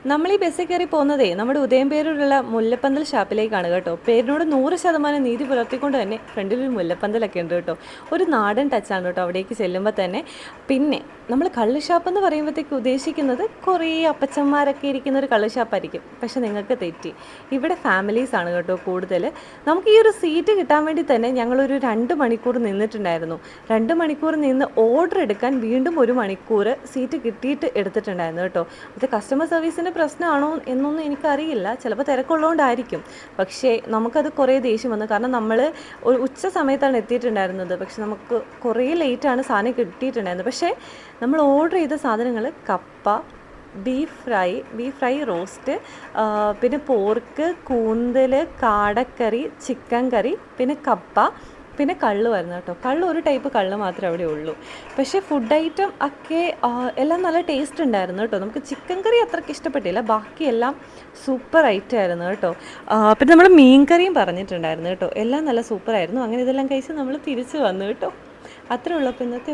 നമ്മൾ ഈ ബസ്സിൽ കയറി പോകുന്നതേ നമ്മുടെ ഉദയംപേരൂരുള്ള മുല്ലപ്പന്തൽ ഷാപ്പിലേക്കാണ് കേട്ടോ. പേരിനോട് 100% നീതി പുലർത്തിക്കൊണ്ട് തന്നെ ഫ്രണ്ടിലൊരു മുല്ലപ്പന്തലൊക്കെ ഉണ്ട് കേട്ടോ. ഒരു നാടൻ ടച്ചാണ് കേട്ടോ അവിടേക്ക് ചെല്ലുമ്പോൾ തന്നെ. പിന്നെ നമ്മൾ കള്ള് ഷാപ്പെന്ന് പറയുമ്പോഴത്തേക്ക് ഉദ്ദേശിക്കുന്നത് കുറേ അപ്പച്ചന്മാരൊക്കെ ഇരിക്കുന്ന ഒരു കള്ള് ഷാപ്പായിരിക്കും. പക്ഷെ നിങ്ങൾക്ക് തെറ്റി. ഇവിടെ ഫാമിലീസാണ് കേട്ടോ കൂടുതൽ. നമുക്ക് ഈ ഒരു സീറ്റ് കിട്ടാൻ വേണ്ടി തന്നെ ഞങ്ങളൊരു 2 മണിക്കൂർ നിന്നിട്ടുണ്ടായിരുന്നു. 2 മണിക്കൂർ നിന്ന് ഓർഡർ എടുക്കാൻ വീണ്ടും 1 മണിക്കൂർ സീറ്റ് കിട്ടിയിട്ട് എടുത്തിട്ടുണ്ടായിരുന്നു കേട്ടോ. അത് കസ്റ്റമർ സർവീസിൻ്റെ പ്രശ്നമാണോ എന്നൊന്നും എനിക്കറിയില്ല, ചിലപ്പോൾ തിരക്കുള്ളതുകൊണ്ടായിരിക്കും. പക്ഷേ നമുക്കത് കുറേ ദേഷ്യം വന്നു. കാരണം നമ്മൾ ഒരു ഉച്ച സമയത്താണ് എത്തിയിട്ടുണ്ടായിരുന്നത്. പക്ഷെ നമുക്ക് കുറേ ലേറ്റാണ് സാധനം കിട്ടിയിട്ടുണ്ടായിരുന്നത്. പക്ഷേ നമ്മൾ ഓർഡർ ചെയ്ത സാധനങ്ങൾ കപ്പ, ബീഫ് ഫ്രൈ റോസ്റ്റ്, പിന്നെ പോർക്ക്, കൂന്തൽ, കാടക്കറി, ചിക്കൻ കറി, പിന്നെ കപ്പ, പിന്നെ കള്ള് വരുന്നത് കേട്ടോ. കള്ള് ഒരു ടൈപ്പ് കള്ള് മാത്രമേ അവിടെ ഉള്ളൂ. പക്ഷേ ഫുഡ് ഐറ്റം ഒക്കെ എല്ലാം നല്ല ടേസ്റ്റ് ഉണ്ടായിരുന്നു കേട്ടോ. നമുക്ക് ചിക്കൻ കറി അത്രയ്ക്ക് ഇഷ്ടപ്പെട്ടില്ല, ബാക്കിയെല്ലാം സൂപ്പർ ഐറ്റം ആയിരുന്നു കേട്ടോ. പിന്നെ നമ്മൾ മീൻ കറിയും പറഞ്ഞിട്ടുണ്ടായിരുന്നു കേട്ടോ. എല്ലാം നല്ല സൂപ്പറായിരുന്നു. അങ്ങനെ ഇതെല്ലാം കഴിച്ച് നമ്മൾ തിരിച്ച് വന്നു കേട്ടോ. അത്രേ ഉള്ളൂ അപ്പോൾ ഇന്നത്തെ